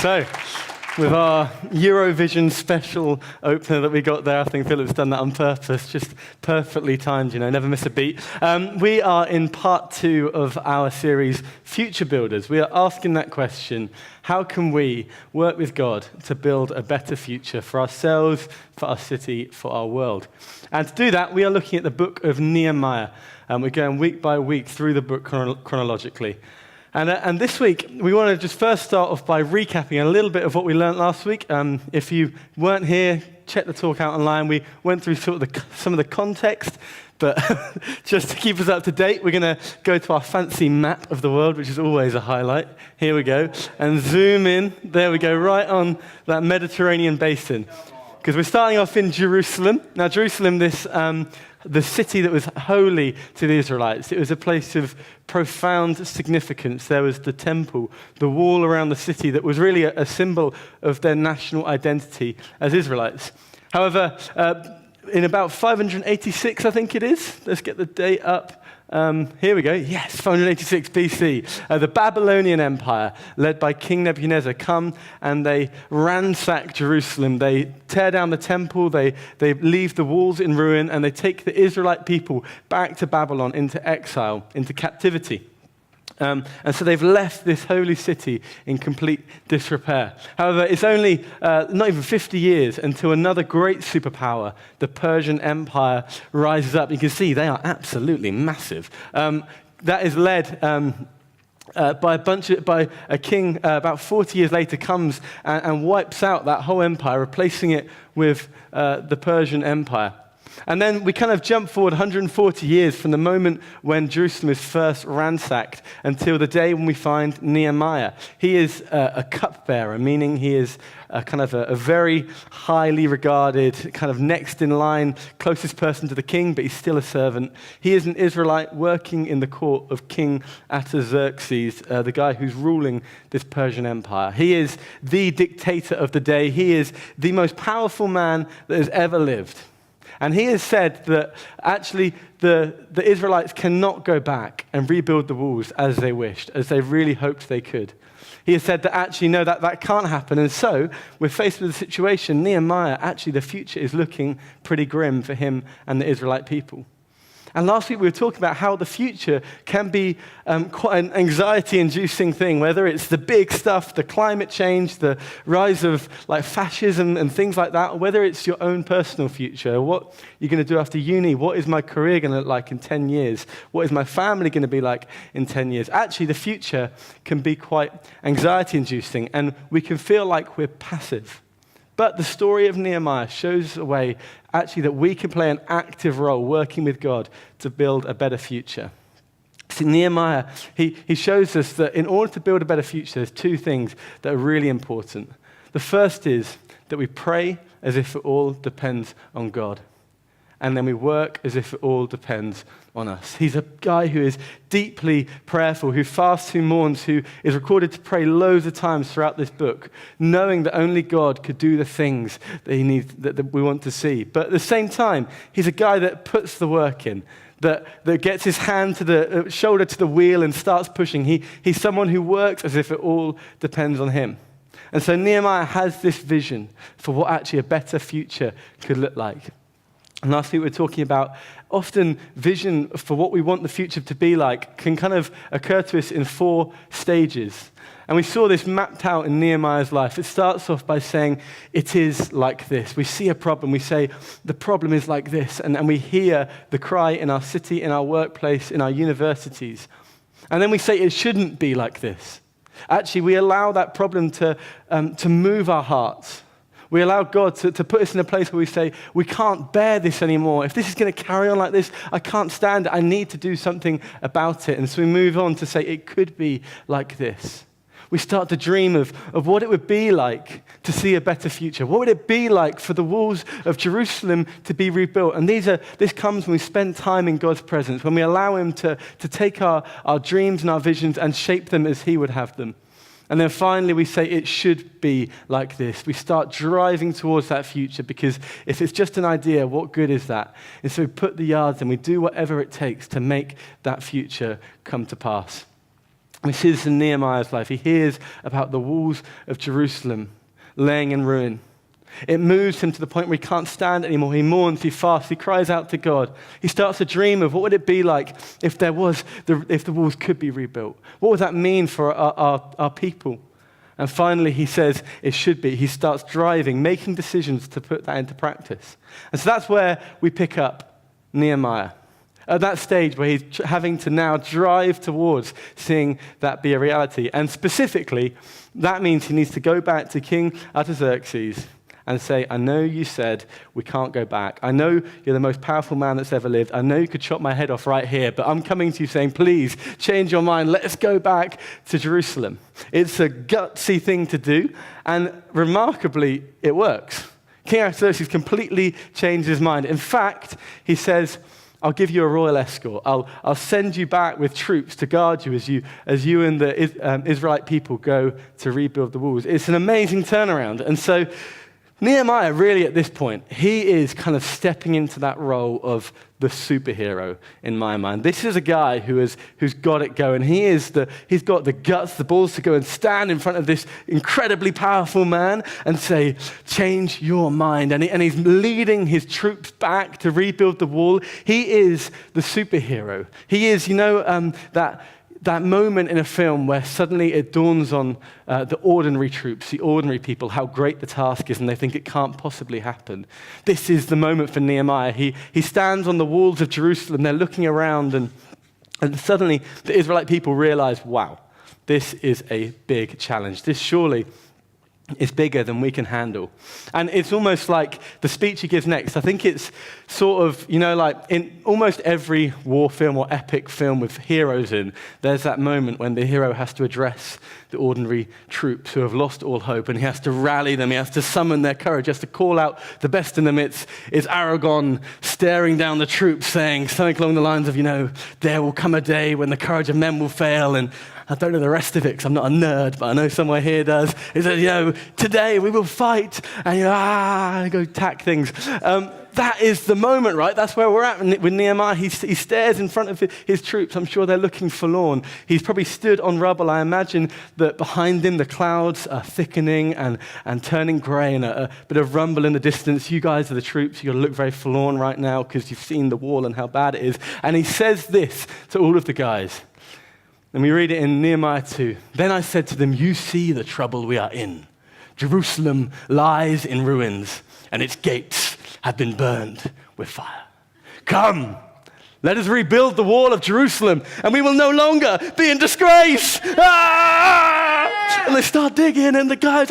So, with our Eurovision special opener that we got there, I think Philip's done that on purpose, just perfectly timed, never miss a beat. We are in part 2 of our series, Future Builders. We are asking that question, how can we work with God to build a better future for ourselves, for our city, for our world? And to do that, we are looking at the book of Nehemiah. We're going week by week through the book chronologically. And this week, we want to just first start off by recapping a little bit of what we learned last week. If you weren't here, check the talk out online. We went through sort of some of the context, but just to keep us up to date, we're going to go to our fancy map of the world, which is always a highlight. Here we go. And zoom in. There we go, right on that Mediterranean basin. Because we're starting off in Jerusalem. Now, Jerusalem, the city that was holy to the Israelites. It was a place of profound significance. There was the temple, the wall around the city that was really a symbol of their national identity as Israelites. However, in about 586, I think it is, let's get the date up. Here we go. Yes, 586 BC. The Babylonian Empire, led by King Nebuchadnezzar, come and they ransack Jerusalem. They tear down the temple. They leave the walls in ruin, and they take the Israelite people back to Babylon into exile, into captivity. And so they've left this holy city in complete disrepair. However, it's only not even 50 years until another great superpower, the Persian Empire, rises up. You can see they are absolutely massive. That is led by a king about 40 years later comes and wipes out that whole empire, replacing it with the Persian Empire. And then we kind of jump forward 140 years from the moment when Jerusalem is first ransacked until the day when we find Nehemiah. He is a cupbearer, meaning he is a very highly regarded, kind of next in line, closest person to the king, but he's still a servant. He is an Israelite working in the court of King Artaxerxes, the guy who's ruling this Persian Empire. He is the dictator of the day. He is the most powerful man that has ever lived. And he has said that actually the Israelites cannot go back and rebuild the walls as they wished, as they really hoped they could. He has said that actually, no, that can't happen. And so we're faced with a situation, Nehemiah, actually the future is looking pretty grim for him and the Israelite people. And last week we were talking about how the future can be quite an anxiety-inducing thing, whether it's the big stuff, the climate change, the rise of fascism and things like that, or whether it's your own personal future, what you're going to do after uni, what is my career going to look like in 10 years, what is my family going to be like in 10 years. Actually, the future can be quite anxiety-inducing, and we can feel like we're passive. But the story of Nehemiah shows a way, actually, that we can play an active role working with God to build a better future. See, Nehemiah, he shows us that in order to build a better future, there's two things that are really important. The first is that we pray as if it all depends on God. And then we work as if it all depends on us. He's a guy who is deeply prayerful, who fasts, who mourns, who is recorded to pray loads of times throughout this book, knowing that only God could do the things that he needs, that we want to see. But at the same time, he's a guy that puts the work in, that gets his hand to the shoulder to the wheel and starts pushing. He's someone who works as if it all depends on him. And so Nehemiah has this vision for what actually a better future could look like. And last week we were talking about often vision for what we want the future to be like can kind of occur to us in 4 stages. And we saw this mapped out in Nehemiah's life. It starts off by saying, it is like this. We see a problem. We say, the problem is like this. And we hear the cry in our city, in our workplace, in our universities. And then we say, it shouldn't be like this. Actually, we allow that problem to move our hearts. We allow God to put us in a place where we say, we can't bear this anymore. If this is going to carry on like this, I can't stand it. I need to do something about it. And so we move on to say, it could be like this. We start to dream of what it would be like to see a better future. What would it be like for the walls of Jerusalem to be rebuilt? And this comes when we spend time in God's presence, when we allow him to take our dreams and our visions and shape them as he would have them. And then finally we say it should be like this. We start driving towards that future, because if it's just an idea, what good is that? And so we put the yards in, we do whatever it takes to make that future come to pass. We see this in Nehemiah's life. He hears about the walls of Jerusalem laying in ruin. It moves him to the point where he can't stand anymore. He mourns, he fasts, he cries out to God. He starts to dream of what would it be like if the walls could be rebuilt. What would that mean for our people? And finally, he says it should be. He starts driving, making decisions to put that into practice. And so that's where we pick up Nehemiah. At that stage where he's having to now drive towards seeing that be a reality. And specifically, that means he needs to go back to King Artaxerxes and say, I know you said we can't go back. I know you're the most powerful man that's ever lived. I know you could chop my head off right here, but I'm coming to you saying, please change your mind. Let's go back to Jerusalem. It's a gutsy thing to do, and remarkably, it works. King Artaxerxes completely changed his mind. In fact, he says, I'll give you a royal escort. I'll send you back with troops to guard you as you and the Israelite people go to rebuild the walls. It's an amazing turnaround. And so Nehemiah, really at this point, he is kind of stepping into that role of the superhero in my mind. This is a guy who's got it going. He's got the guts, the balls to go and stand in front of this incredibly powerful man and say, change your mind. And he's leading his troops back to rebuild the wall. He is the superhero. He is, that moment in a film where suddenly it dawns on the ordinary troops, the ordinary people, how great the task is, and they think it can't possibly happen. This is the moment for Nehemiah. He stands on the walls of Jerusalem. They're looking around, and suddenly the Israelite people realize, wow, this is a big challenge. This surely is bigger than we can handle. And it's almost like the speech he gives next. I think it's sort of, like in almost every war film or epic film with heroes in, there's that moment when the hero has to address the ordinary troops who have lost all hope, and he has to rally them, he has to summon their courage, he has to call out the best in them. It's Aragon staring down the troops saying something along the lines of, there will come a day when the courage of men will fail, and I don't know the rest of it because I'm not a nerd, but I know somewhere here does. It says, today we will fight, and go attack things. That is the moment, right? That's where we're at with Nehemiah. He stares in front of his troops. I'm sure they're looking forlorn. He's probably stood on rubble. I imagine that behind him the clouds are thickening and turning grey, and a bit of rumble in the distance. You guys are the troops. You've got to look very forlorn right now because you've seen the wall and how bad it is. And he says this to all of the guys. And we read it in Nehemiah 2. Then I said to them, you see the trouble we are in. Jerusalem lies in ruins, and its gates have been burned with fire. Come, let us rebuild the wall of Jerusalem, and we will no longer be in disgrace. And they start digging, and the guys,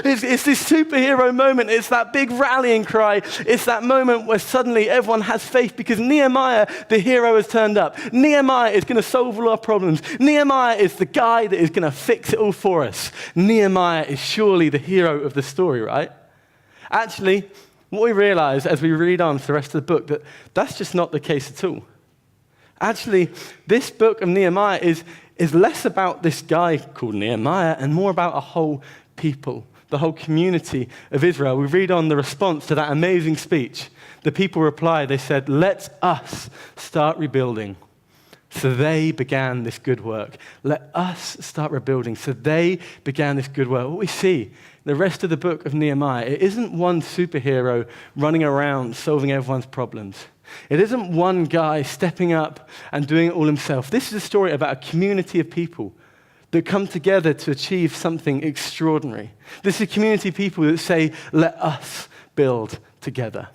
it's this superhero moment. It's that big rallying cry. It's that moment where suddenly everyone has faith because Nehemiah, the hero, has turned up. Nehemiah is going to solve all our problems. Nehemiah is the guy that is going to fix it all for us. Nehemiah is surely the hero of the story, right? Actually, what we realize as we read on to the rest of the book, that's just not the case at all. Actually, this book of Nehemiah is less about this guy called Nehemiah and more about a whole people, the whole community of Israel. We read on the response to that amazing speech. The people replied, they said, let us start rebuilding. So they began this good work. Let us start rebuilding. So they began this good work. What we see, the rest of the book of Nehemiah, it isn't one superhero running around solving everyone's problems. It isn't one guy stepping up and doing it all himself. This is a story about a community of people that come together to achieve something extraordinary. This is a community of people that say, let us build together.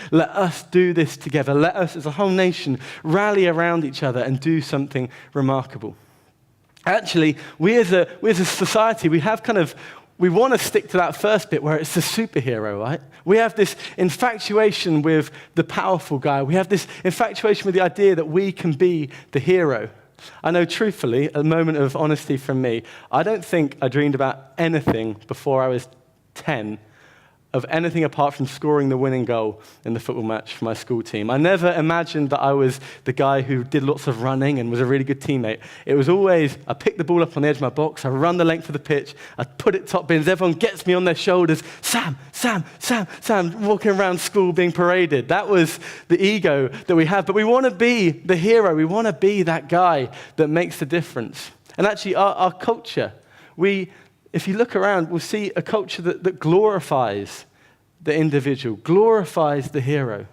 Let us do this together. Let us, as a whole nation, rally around each other and do something remarkable. Actually, we as a society, we want to stick to that first bit where it's the superhero, right? We have this infatuation with the powerful guy. We have this infatuation with the idea that we can be the hero. I know, truthfully, a moment of honesty from me, I don't think I dreamed about anything before I was 10 of anything apart from scoring the winning goal in the football match for my school team. I never imagined that I was the guy who did lots of running and was a really good teammate. It was always, I pick the ball up on the edge of my box, I run the length of the pitch, I put it top bins, everyone gets me on their shoulders, Sam, walking around school being paraded. That was the ego that we have. But we want to be the hero. We want to be that guy that makes the difference. And actually, our culture, if you look around, we'll see a culture that glorifies the individual, glorifies the hero.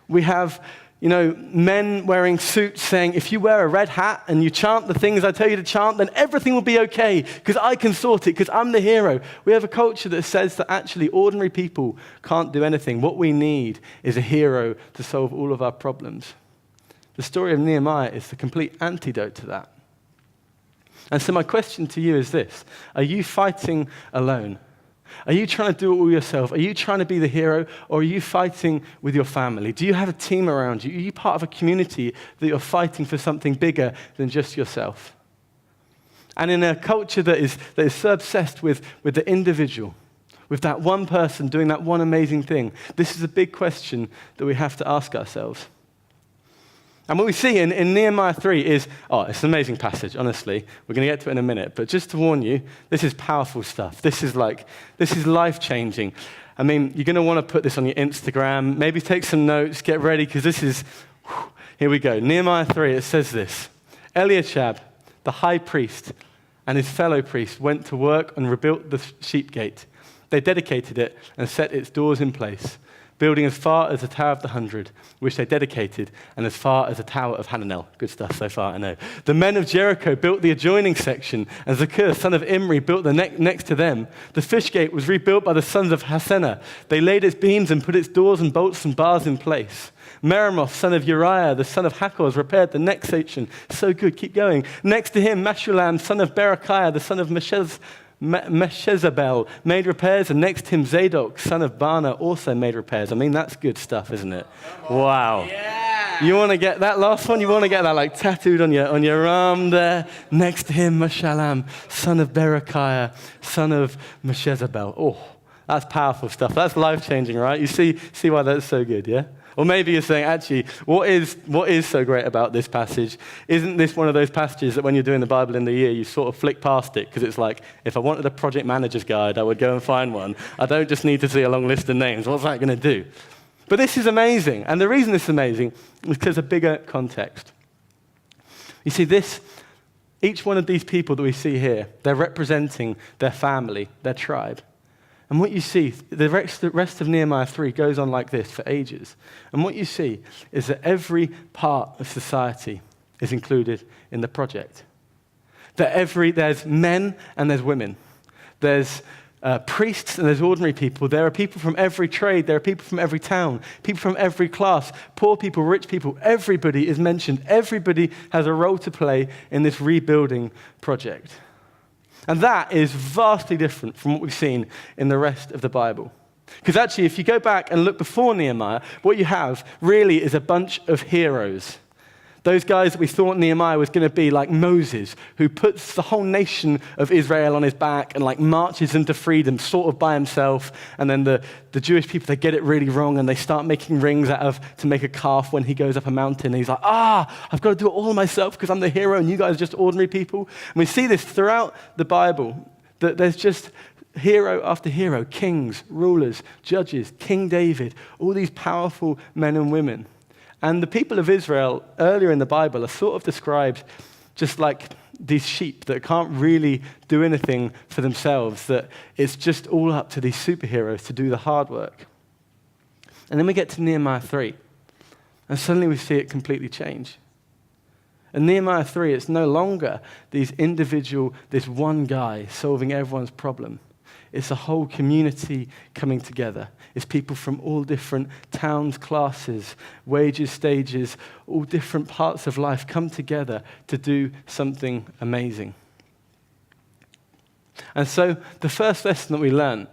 We have, men wearing suits saying, if you wear a red hat and you chant the things I tell you to chant, then everything will be okay because I can sort it because I'm the hero. We have a culture that says that actually ordinary people can't do anything. What we need is a hero to solve all of our problems. The story of Nehemiah is the complete antidote to that. And so my question to you is this: are you fighting alone? Are you trying to do it all yourself? Are you trying to be the hero, or are you fighting with your family? Do you have a team around you? Are you part of a community that you're fighting for something bigger than just yourself? And in a culture that is so obsessed with the individual, with that one person doing that one amazing thing, this is a big question that we have to ask ourselves. And what we see in Nehemiah 3 is, it's an amazing passage, honestly. We're going to get to it in a minute. But just to warn you, this is powerful stuff. This is life-changing. I mean, you're going to want to put this on your Instagram. Maybe take some notes, get ready, because here we go. Nehemiah 3, it says this: Eliashib, the high priest, and his fellow priests went to work and rebuilt the sheep gate. They dedicated it and set its doors in place, building as far as the Tower of the 100, which they dedicated, and as far as the Tower of Hananel. Good stuff so far, I know. The men of Jericho built the adjoining section, and Zakur, son of Imri, built the next to them. The fish gate was rebuilt by the sons of Hassenah. They laid its beams and put its doors and bolts and bars in place. Meremoth, son of Uriah, the son of Hakkoz, repaired the next section. So good, keep going. Next to him, Meshullam, son of Berechiah, the son of Meshezabel, made repairs, and next to him, Zadok, son of Bana, also made repairs. I mean, that's good stuff, isn't it? Wow. Yeah. You want to get that last one? You want to get that tattooed on your arm there? Next to him, Meshullam, son of Berechiah, son of Meshezabel. Oh, that's powerful stuff. That's life-changing, right? You see why that's so good, yeah? Or maybe you're saying, actually, what is so great about this passage? Isn't this one of those passages that when you're doing the Bible in the year, you sort of flick past it? Because it's like, if I wanted a project manager's guide, I would go and find one. I don't just need to see a long list of names. What's that going to do? But this is amazing. And the reason this is amazing is because of bigger context. You see, each one of these people that we see here, they're representing their family, their tribe. And what you see, the rest of Nehemiah 3 goes on like this for ages. And what you see is that every part of society is included in the project. There's men and there's women. There's priests and there's ordinary people. There are people from every trade. There are people from every town, people from every class, poor people, rich people. Everybody is mentioned. Everybody has a role to play in this rebuilding project. And that is vastly different from what we've seen in the rest of the Bible. Because actually, if you go back and look before Nehemiah, what you have really is a bunch of heroes. Those guys that we thought Nehemiah was going to be like Moses, who puts the whole nation of Israel on his back and marches them to freedom sort of by himself. And then the Jewish people, they get it really wrong and they start making rings to make a calf when he goes up a mountain. And he's like, I've got to do it all myself because I'm the hero and you guys are just ordinary people. And we see this throughout the Bible, that there's just hero after hero, kings, rulers, judges, King David, all these powerful men and women. And the people of Israel earlier in the Bible are sort of described just like these sheep that can't really do anything for themselves, that it's just all up to these superheroes to do the hard work. And then we get to Nehemiah 3, and suddenly we see it completely change. In Nehemiah 3, it's no longer this one guy solving everyone's problem. It's a whole community coming together. It's people from all different towns, classes, wages, stages, all different parts of life come together to do something amazing. And so the first lesson that we learned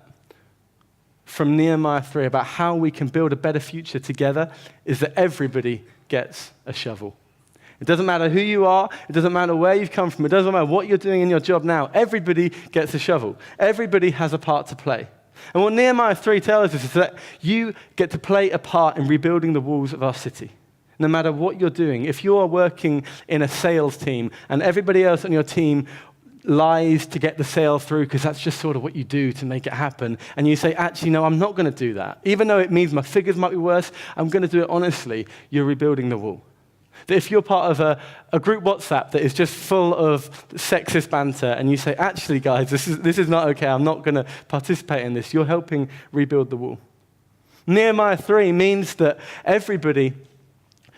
from Nehemiah 3 about how we can build a better future together is that everybody gets a shovel. It doesn't matter who you are. It doesn't matter where you've come from. It doesn't matter what you're doing in your job now. Everybody gets a shovel. Everybody has a part to play. And what Nehemiah 3 tells us is that you get to play a part in rebuilding the walls of our city. No matter what you're doing, if you are working in a sales team and everybody else on your team lies to get the sale through because that's just sort of what you do to make it happen, and you say, actually, no, I'm not going to do that. Even though it means my figures might be worse, I'm going to do it honestly. You're rebuilding the wall. That if you're part of a group WhatsApp that is just full of sexist banter and you say, actually, guys, this is not okay, I'm not going to participate in this, you're helping rebuild the wall. Nehemiah 3 means that everybody,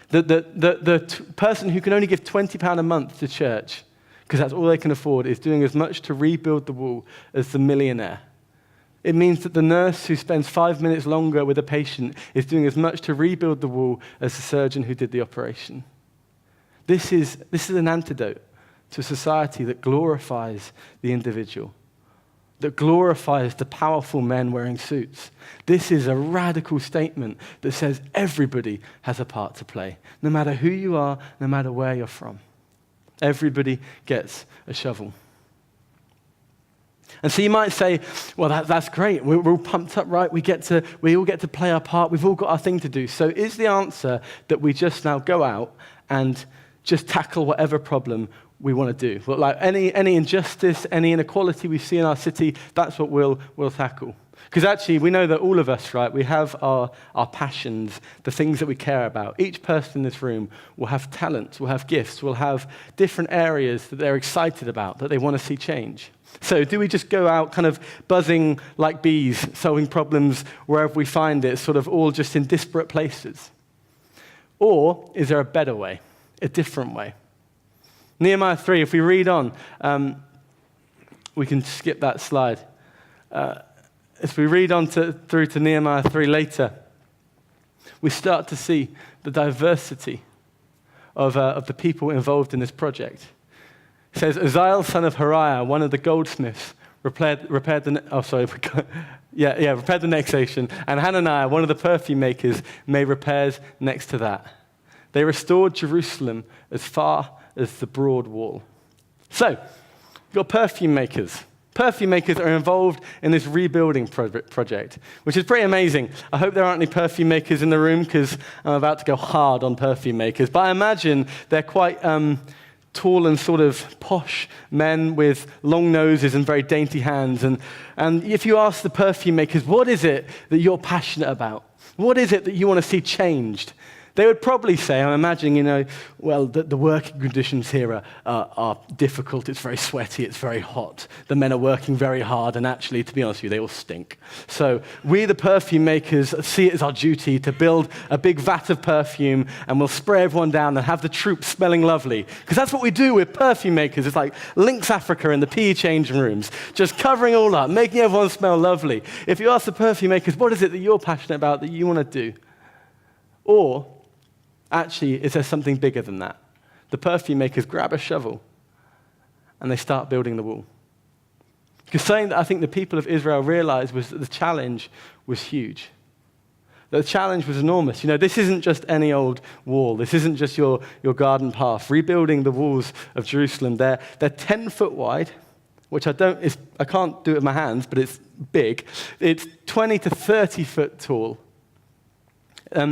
the person who can only give £20 a month to church, because that's all they can afford, is doing as much to rebuild the wall as the millionaire. It means that the nurse who spends 5 minutes longer with a patient is doing as much to rebuild the wall as the surgeon who did the operation. This is an antidote to a society that glorifies the individual, that glorifies the powerful men wearing suits. This is a radical statement that says everybody has a part to play, no matter who you are, no matter where you're from. Everybody gets a shovel. And so you might say, well, that's great. We're all pumped up, right? We all get to play our part. We've all got our thing to do. So is the answer that we just now go out and just tackle whatever problem we want to do? Well, like any injustice, any inequality we see in our city, that's what we'll tackle. Because actually, we know that all of us, right, we have our passions, the things that we care about. Each person in this room will have talents, will have gifts, will have different areas that they're excited about, that they want to see change. So do we just go out kind of buzzing like bees, solving problems wherever we find it, sort of all just in disparate places? Or is there a better way, a different way? Nehemiah 3, if we read on, we can skip that slide. As we read on through to Nehemiah 3 later, we start to see the diversity of the people involved in this project. It says, Uzziel, son of Hariah, one of the goldsmiths, repaired the next station, and Hananiah, one of the perfume makers, made repairs next to that. They restored Jerusalem as far as the broad wall. So, you've got perfume makers. Perfume makers are involved in this rebuilding project, which is pretty amazing. I hope there aren't any perfume makers in the room because I'm about to go hard on perfume makers. But I imagine they're quite tall and sort of posh men with long noses and very dainty hands. And if you ask the perfume makers, what is it that you're passionate about? What is it that you want to see changed? They would probably say, I'm imagining, the working conditions here are difficult. It's very sweaty. It's very hot. The men are working very hard, and actually, to be honest with you, they all stink. So we, the perfume makers, see it as our duty to build a big vat of perfume, and we'll spray everyone down and have the troops smelling lovely. Because that's what we do with perfume makers. It's like Lynx Africa in the PE changing rooms, just covering all up, making everyone smell lovely. If you ask the perfume makers, what is it that you're passionate about, that you want to do? Or actually, is there something bigger than that? The perfume makers grab a shovel and they start building the wall. Because something that I think the people of Israel realized was that the challenge was huge. The challenge was enormous. This isn't just any old wall. This isn't just your garden path. Rebuilding the walls of Jerusalem, they're 10 foot wide, which I can't do it with my hands, but it's big. It's 20 to 30 foot tall.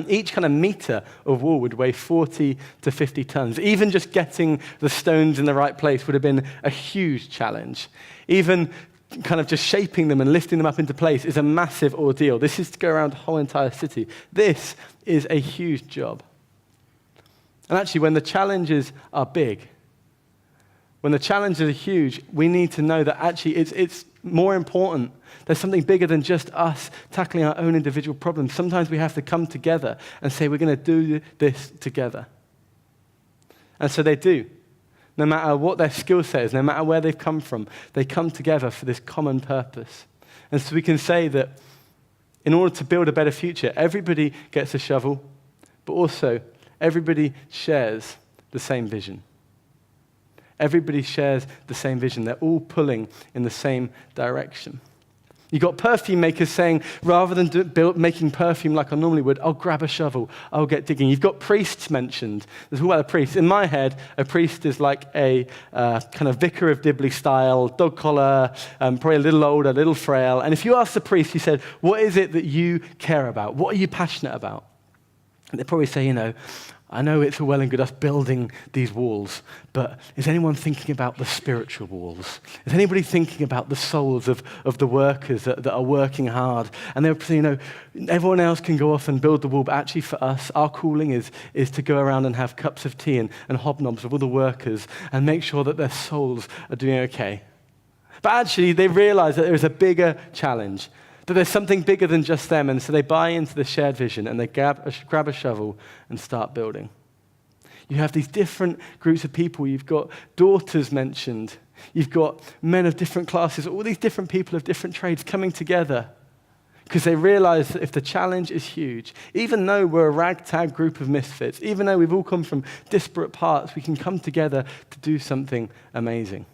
Each kind of meter of wall would weigh 40 to 50 tons. Even just getting the stones in the right place would have been a huge challenge. Even kind of just shaping them and lifting them up into place is a massive ordeal. This is to go around the whole entire city. This is a huge job. And actually, when the challenges are big, when the challenges are huge, we need to know that actually it's more important. There's something bigger than just us tackling our own individual problems. Sometimes we have to come together and say, we're going to do this together. And so they do. No matter what their skill set is, no matter where they've come from, they come together for this common purpose. And so we can say that in order to build a better future, everybody gets a shovel, but also everybody shares the same vision. Everybody shares the same vision. They're all pulling in the same direction. You've got perfume makers saying, rather than making perfume like I normally would, I'll grab a shovel, I'll get digging. You've got priests mentioned. There's all about a priest. In my head, a priest is like a kind of vicar of Dibley style, dog collar, probably a little older, a little frail. And if you ask the priest, he said, what is it that you care about? What are you passionate about? And they'd probably say, I know it's all well and good us building these walls, but is anyone thinking about the spiritual walls? Is anybody thinking about the souls of the workers that are working hard? And they're, everyone else can go off and build the wall, but actually for us, our calling is to go around and have cups of tea and hobnobs with all the workers and make sure that their souls are doing okay. But actually, they realize that there is a bigger challenge, that there's something bigger than just them, and so they buy into the shared vision and they grab a shovel and start building. You have these different groups of people. You've got daughters mentioned. You've got men of different classes, all these different people of different trades coming together because they realize that if the challenge is huge, even though we're a ragtag group of misfits, even though we've all come from disparate parts, we can come together to do something amazing.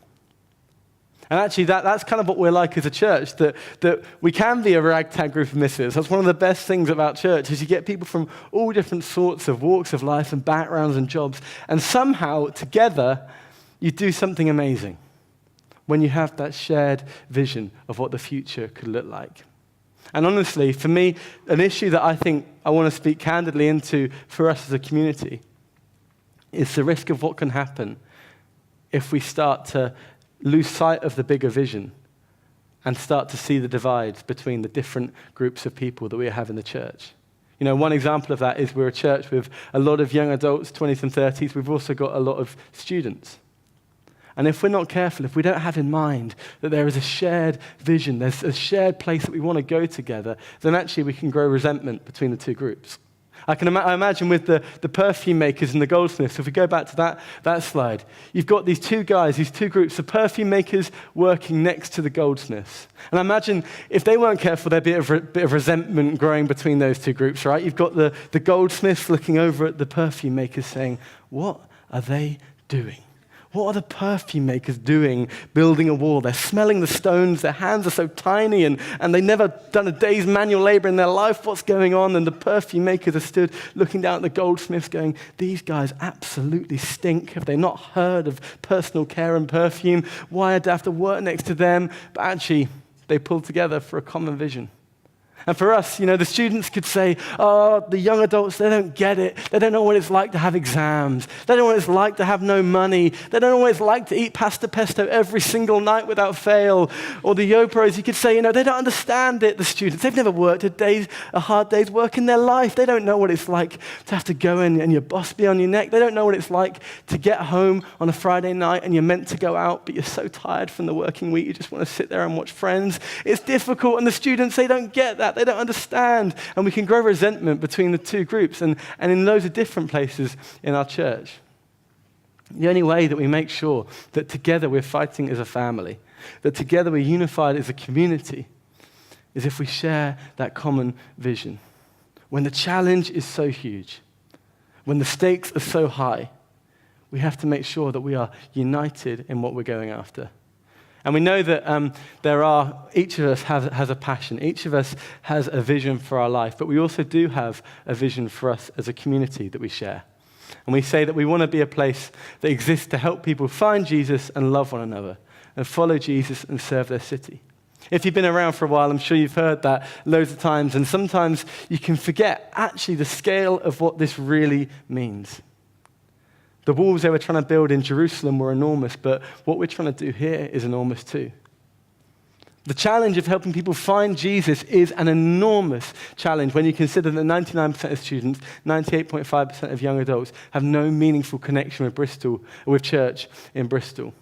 And actually, that's kind of what we're like as a church, that we can be a ragtag group of misfits. That's one of the best things about church, is you get people from all different sorts of walks of life and backgrounds and jobs, and somehow, together, you do something amazing when you have that shared vision of what the future could look like. And honestly, for me, an issue that I think I want to speak candidly into for us as a community is the risk of what can happen if we start to lose sight of the bigger vision and start to see the divides between the different groups of people that we have in the church. One example of that is we're a church with a lot of young adults, 20s and 30s. We've also got a lot of students. And if we're not careful, if we don't have in mind that there is a shared vision, there's a shared place that we want to go together, then actually we can grow resentment between the two groups. I imagine with the perfume makers and the goldsmiths, if we go back to that slide, you've got these two guys, these two groups, the perfume makers working next to the goldsmiths. And I imagine if they weren't careful, there'd be a bit of resentment growing between those two groups, right? You've got the goldsmiths looking over at the perfume makers saying, what are they doing? What are the perfume makers doing building a wall? They're smelling the stones. Their hands are so tiny and they've never done a day's manual labor in their life. What's going on? And the perfume makers are stood looking down at the goldsmiths going, these guys absolutely stink. Have they not heard of personal care and perfume? Why do I have to work next to them? But actually, they pulled together for a common vision. And for us, the students could say, oh, the young adults, they don't get it. They don't know what it's like to have exams. They don't know what it's like to have no money. They don't know what it's like to eat pasta pesto every single night without fail. Or the Yopros, you could say, they don't understand it, the students. They've never worked a hard day's work in their life. They don't know what it's like to have to go in and your boss be on your neck. They don't know what it's like to get home on a Friday night and you're meant to go out, but you're so tired from the working week, you just want to sit there and watch Friends. It's difficult, and the students, they don't get that. They don't understand. And we can grow resentment between the two groups and in loads of different places in our church. The only way that we make sure that together we're fighting as a family, that together we're unified as a community, is if we share that common vision. When the challenge is so huge, when the stakes are so high, we have to make sure that we are united in what we're going after. And we know that each of us has a passion. Each of us has a vision for our life, but we also do have a vision for us as a community that we share. And we say that we want to be a place that exists to help people find Jesus and love one another and follow Jesus and serve their city. If you've been around for a while, I'm sure you've heard that loads of times, and sometimes you can forget actually the scale of what this really means. The walls they were trying to build in Jerusalem were enormous, but what we're trying to do here is enormous too. The challenge of helping people find Jesus is an enormous challenge when you consider that 99% of students, 98.5% of young adults have no meaningful connection with church in Bristol.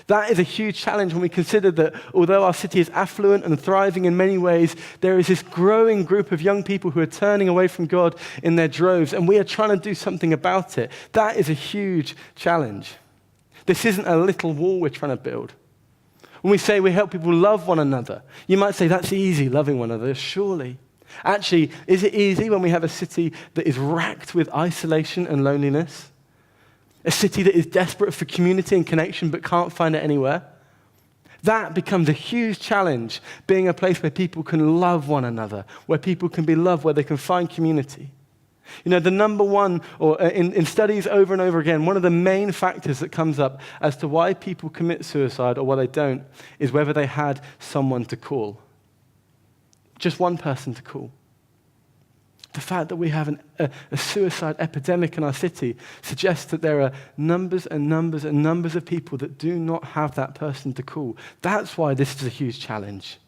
That is a huge challenge when we consider that although our city is affluent and thriving in many ways, there is this growing group of young people who are turning away from God in their droves, and we are trying to do something about it. That is a huge challenge. This isn't a little wall we're trying to build. When we say we help people love one another, you might say that's easy, loving one another. Surely. Actually, is it easy when we have a city that is racked with isolation and loneliness? A city that is desperate for community and connection but can't find it anywhere? That becomes a huge challenge, being a place where people can love one another, where people can be loved, where they can find community. The number one, or in studies over and over again, one of the main factors that comes up as to why people commit suicide or why they don't is whether they had someone to call. Just one person to call. The fact that we have a suicide epidemic in our city suggests that there are numbers and numbers and numbers of people that do not have that person to call. That's why this is a huge challenge.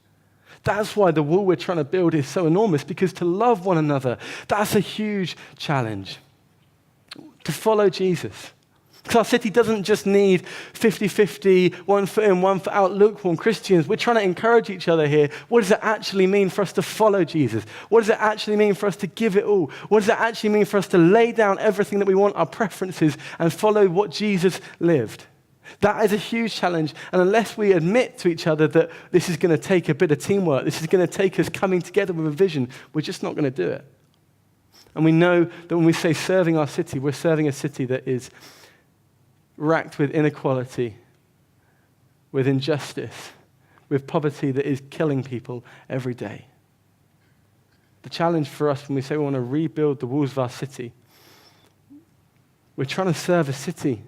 That's why the wall we're trying to build is so enormous, because to love one another, that's a huge challenge. To follow Jesus. Because our city doesn't just need 50-50, one foot in, one foot out, lukewarm Christians. We're trying to encourage each other here. What does it actually mean for us to follow Jesus? What does it actually mean for us to give it all? What does it actually mean for us to lay down everything that we want, our preferences, and follow what Jesus lived? That is a huge challenge, and unless we admit to each other that this is going to take a bit of teamwork, this is going to take us coming together with a vision, we're just not going to do it. And we know that when we say serving our city, we're serving a city that is racked with inequality, with injustice, with poverty that is killing people every day. The challenge for us when we say we want to rebuild the walls of our city, we're trying to serve a city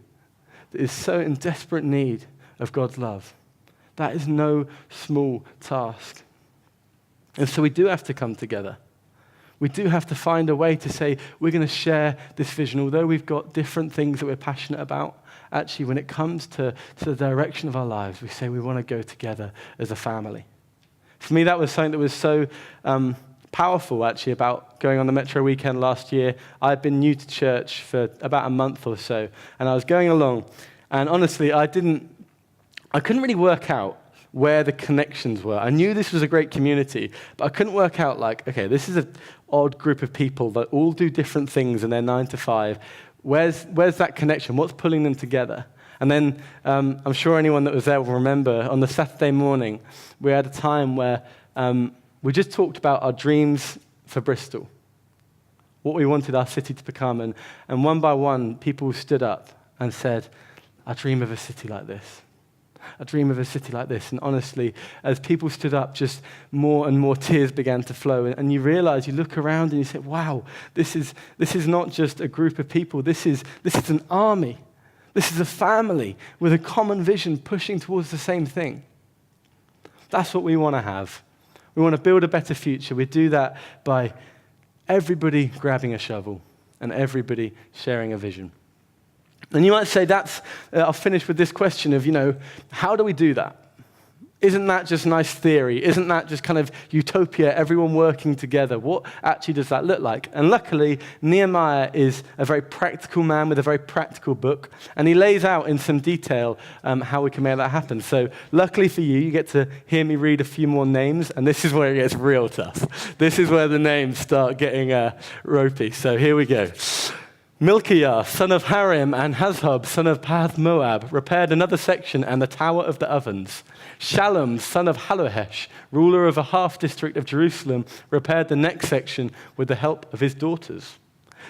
that is so in desperate need of God's love. That is no small task. And so we do have to come together. We do have to find a way to say we're going to share this vision. Although we've got different things that we're passionate about, actually, when it comes to the direction of our lives, we say we want to go together as a family. For me, that was something that was so powerful, actually, about going on the Metro weekend last year. I'd been new to church for about a month or so, and I was going along, and honestly, I couldn't really work out where the connections were. I knew this was a great community, but I couldn't work out, like, okay, this is an odd group of people that all do different things in their 9 to 5. Where's that connection? What's pulling them together? And then I'm sure anyone that was there will remember on the Saturday morning, we had a time where we just talked about our dreams for Bristol, what we wanted our city to become. And one by one, people stood up and said, I dream of a city like this. I dream of a city like this. And honestly, as people stood up, just more and more tears began to flow. And you realize, you look around and you say, wow, this is not just a group of people. This is an army. This is a family with a common vision pushing towards the same thing. That's what we want to have. We want to build a better future. We do that by everybody grabbing a shovel and everybody sharing a vision. And you might say, I'll finish with this question of, how do we do that? Isn't that just nice theory? Isn't that just kind of utopia, everyone working together? What actually does that look like? And luckily, Nehemiah is a very practical man with a very practical book, and he lays out in some detail how we can make that happen. So luckily for you, you get to hear me read a few more names, and this is where it gets real tough. This is where the names start getting ropey. So here we go. Milkiah, son of Harim, and Hazhub, son of Path Moab, repaired another section and the Tower of the Ovens. Shallum, son of Halohesh, ruler of a half-district of Jerusalem, repaired the next section with the help of his daughters.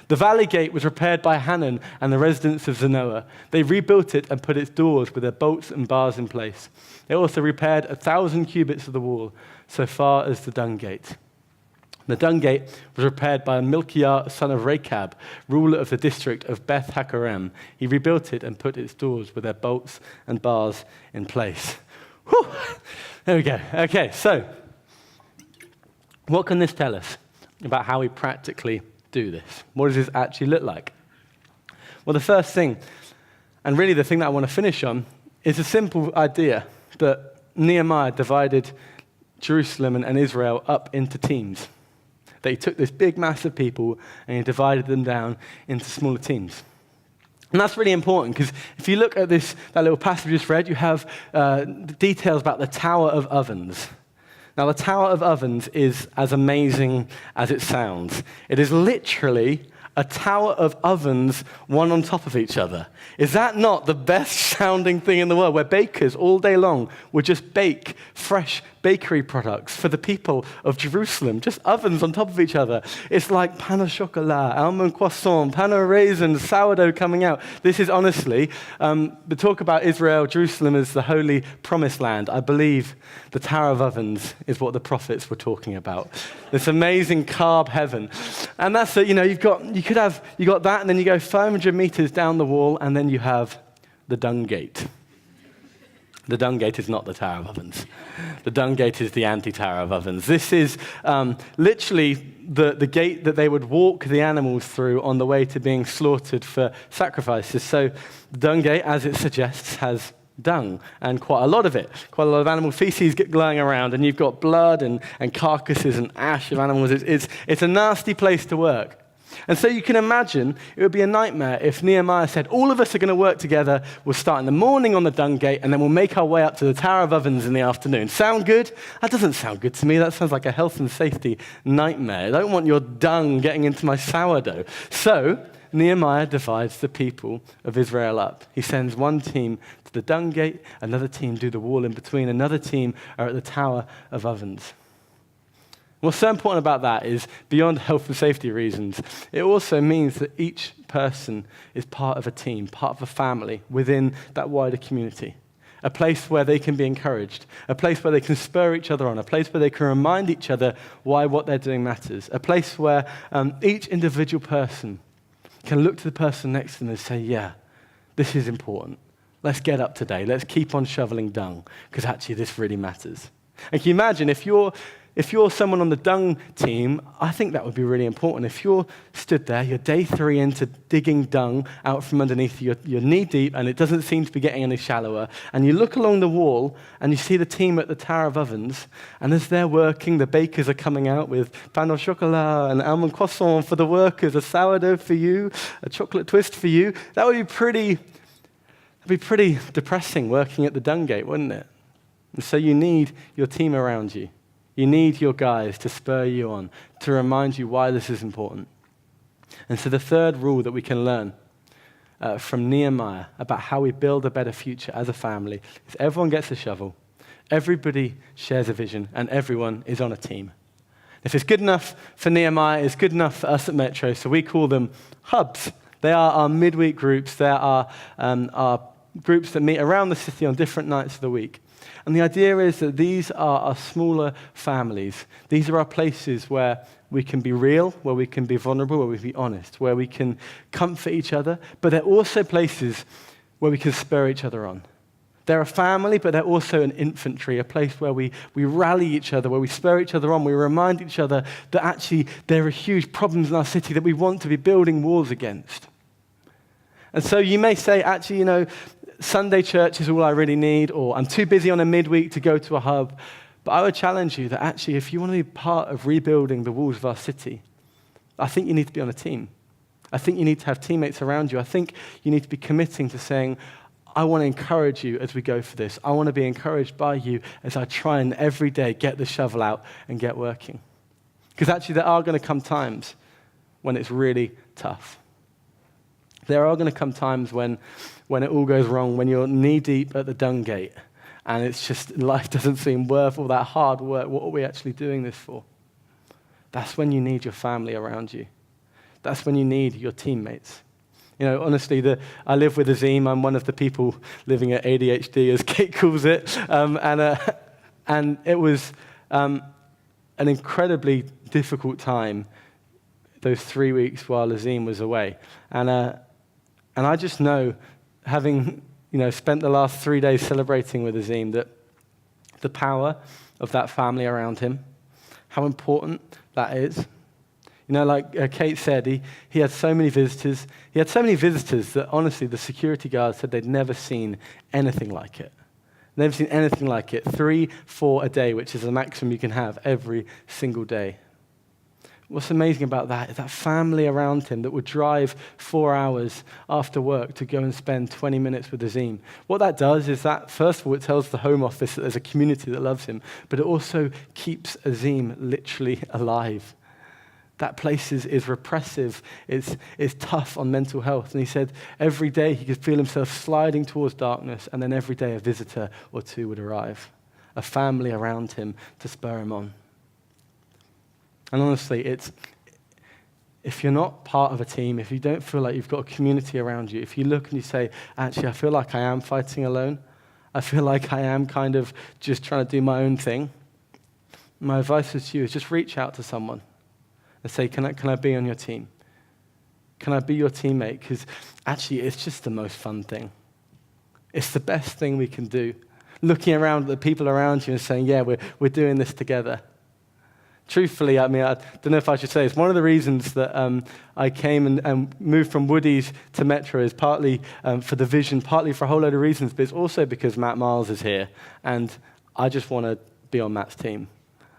The Valley Gate was repaired by Hanan and the residents of Zanoah. They rebuilt it and put its doors with their bolts and bars in place. They also repaired 1,000 cubits of the wall, so far as the Dung Gate. The Dung Gate was repaired by Milkiah, son of Rechab, ruler of the district of Beth Hakerem. He rebuilt it and put its doors with their bolts and bars in place. Whew. There we go. Okay, so what can this tell us about how we practically do this? What does this actually look like? Well, the first thing, and really the thing that I want to finish on, is a simple idea that Nehemiah divided Jerusalem and Israel up into teams. That he took this big mass of people and he divided them down into smaller teams. And that's really important because if you look at that little passage we just read, you have details about the Tower of Ovens. Now, the Tower of Ovens is as amazing as it sounds. It is literally a tower of ovens, one on top of each other. Is that not the best sounding thing in the world, where bakers all day long would just bake fresh bakery products for the people of Jerusalem, just ovens on top of each other? It's like pain au chocolat, almond croissant, pain au raisin, sourdough coming out. This is honestly, the talk about Israel, Jerusalem as the holy promised land. I believe the Tower of Ovens is what the prophets were talking about. This amazing carb heaven. And that's it, you got that, and then you go 500 meters down the wall, and then you have the Dung Gate. The dung gate is not the Tower of Ovens. The dung gate is the anti-Tower of Ovens. This is literally the gate that they would walk the animals through on the way to being slaughtered for sacrifices. So the dung gate, as it suggests, has dung, and quite a lot of it. Quite a lot of animal feces get glowing around, and you've got blood and carcasses and ash of animals. It's a nasty place to work. And so you can imagine it would be a nightmare if Nehemiah said, all of us are going to work together, we'll start in the morning on the dung gate, and then we'll make our way up to the Tower of Ovens in the afternoon. Sound good? That doesn't sound good to me. That sounds like a health and safety nightmare. I don't want your dung getting into my sourdough. So Nehemiah divides the people of Israel up. He sends one team to the dung gate, another team do the wall in between, another team are at the Tower of Ovens. What's so important about that is, beyond health and safety reasons, it also means that each person is part of a team, part of a family within that wider community. A place where they can be encouraged, a place where they can spur each other on, a place where they can remind each other why what they're doing matters, a place where each individual person can look to the person next to them and say, yeah, this is important. Let's get up today. Let's keep on shoveling dung, because actually this really matters. And can you imagine if you're someone on the dung team, I think that would be really important. If you're stood there, you're day 3 into digging dung out from underneath you, you're knee deep and it doesn't seem to be getting any shallower, and you look along the wall and you see the team at the Tower of Ovens, and as they're working, the bakers are coming out with pain au chocolat and almond croissant for the workers, a sourdough for you, a chocolate twist for you. That would be pretty depressing working at the dung gate, wouldn't it? And so you need your team around you. You need your guys to spur you on, to remind you why this is important. And so the third rule that we can learn from Nehemiah about how we build a better future as a family is everyone gets a shovel, everybody shares a vision, and everyone is on a team. If it's good enough for Nehemiah, it's good enough for us at Metro, so we call them hubs. They are our midweek groups. They are our groups that meet around the city on different nights of the week. And the idea is that these are our smaller families. These are our places where we can be real, where we can be vulnerable, where we can be honest, where we can comfort each other, but they're also places where we can spur each other on. They're a family, but they're also an infantry, a place where we rally each other, where we spur each other on, we remind each other that actually there are huge problems in our city that we want to be building walls against. And so you may say, actually, Sunday church is all I really need, or I'm too busy on a midweek to go to a hub. But I would challenge you that actually, if you want to be part of rebuilding the walls of our city, I think you need to be on a team. I think you need to have teammates around you. I think you need to be committing to saying, I want to encourage you as we go for this. I want to be encouraged by you as I try and every day get the shovel out and get working. Because actually, there are going to come times when it's really tough. There are going to come times when it all goes wrong, when you're knee-deep at the dung gate, and it's just, life doesn't seem worth all that hard work. What are we actually doing this for? That's when you need your family around you. That's when you need your teammates. Honestly, I live with Azim. I'm one of the people living at ADHD, as Kate calls it, and it was an incredibly difficult time, those 3 weeks while Azim was away. And I just know, having spent the last 3 days celebrating with Azim, that the power of that family around him, how important that is. Like Kate said, he had so many visitors. He had so many visitors that, honestly, the security guards said they'd never seen anything like it. Never seen anything like it. 3, 4 a day, which is the maximum you can have every single day. What's amazing about that is that family around him that would drive 4 hours after work to go and spend 20 minutes with Azim. What that does is that, first of all, it tells the Home Office that there's a community that loves him, but it also keeps Azim literally alive. That place is repressive, it's tough on mental health. And he said every day he could feel himself sliding towards darkness, and then every day a visitor or two would arrive, a family around him to spur him on. And honestly, if you're not part of a team, if you don't feel like you've got a community around you, if you look and you say, actually, I feel like I am fighting alone, I feel like I am kind of just trying to do my own thing, my advice to you is just reach out to someone and say, can I be on your team? Can I be your teammate? Because actually, it's just the most fun thing. It's the best thing we can do. looking around at the people around you and saying, yeah, we're doing this together. Truthfully, I mean, I don't know if I should say this. One of the reasons that I came and moved from Woodies to Metro is partly for the vision, partly for a whole load of reasons, but it's also because Matt Miles is here, and I just want to be on Matt's team.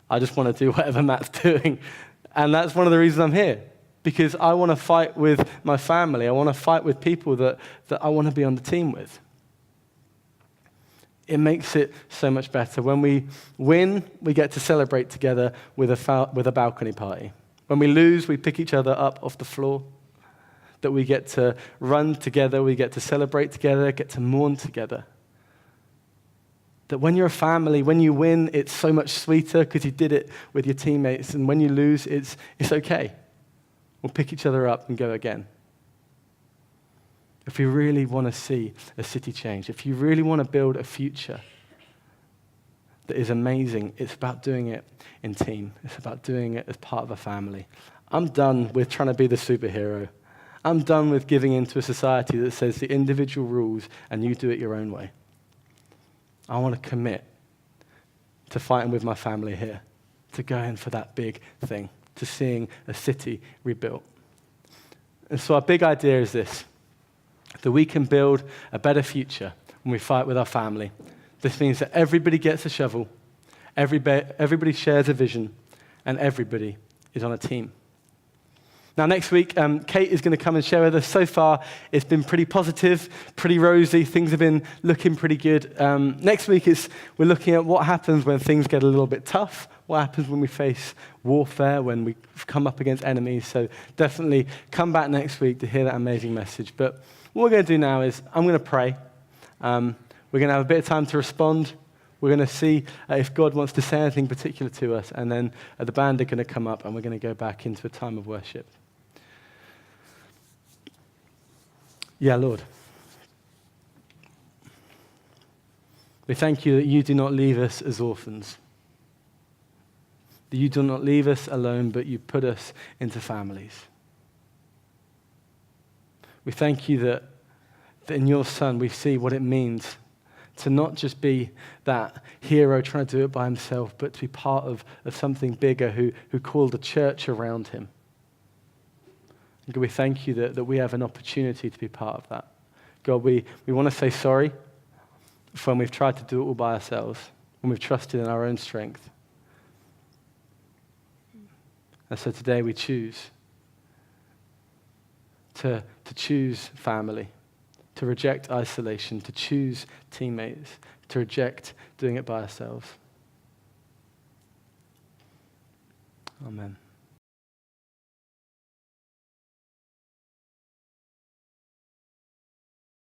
I just want to do whatever Matt's doing, and that's one of the reasons I'm here, because I want to fight with my family. I want to fight with people that I want to be on the team with. It makes it so much better. When we win, we get to celebrate together with a balcony party. When we lose, we pick each other up off the floor. That we get to run together, we get to celebrate together, get to mourn together. That when you're a family, when you win, it's so much sweeter because you did it with your teammates. And when you lose, it's okay. We'll pick each other up and go again. If we really want to see a city change, if you really want to build a future that is amazing, it's about doing it in team. It's about doing it as part of a family. I'm done with trying to be the superhero. I'm done with giving into a society that says the individual rules and you do it your own way. I want to commit to fighting with my family here, to going for that big thing, to seeing a city rebuilt. And so our big idea is this: that we can build a better future when we fight with our family. This means that everybody gets a shovel, everybody shares a vision, and everybody is on a team. Now, next week, Kate is going to come and share with us. So far, it's been pretty positive, pretty rosy. Things have been looking pretty good. Next week, we're looking at what happens when things get a little bit tough, what happens when we face warfare, when we come up against enemies. So definitely come back next week to hear that amazing message. But what we're going to do now is I'm going to pray. We're going to have a bit of time to respond. We're going to see if God wants to say anything particular to us. And then the band are going to come up and we're going to go back into a time of worship. Yeah, Lord. We thank you that you do not leave us as orphans. That you do not leave us alone, but you put us into families. We thank you that in your Son we see what it means to not just be that hero trying to do it by himself, but to be part of something bigger who called a church around him. And God, we thank you that we have an opportunity to be part of that. God, we want to say sorry for when we've tried to do it all by ourselves, when we've trusted in our own strength. And so today we choose to choose family, to reject isolation, to choose teammates, to reject doing it by ourselves. Amen.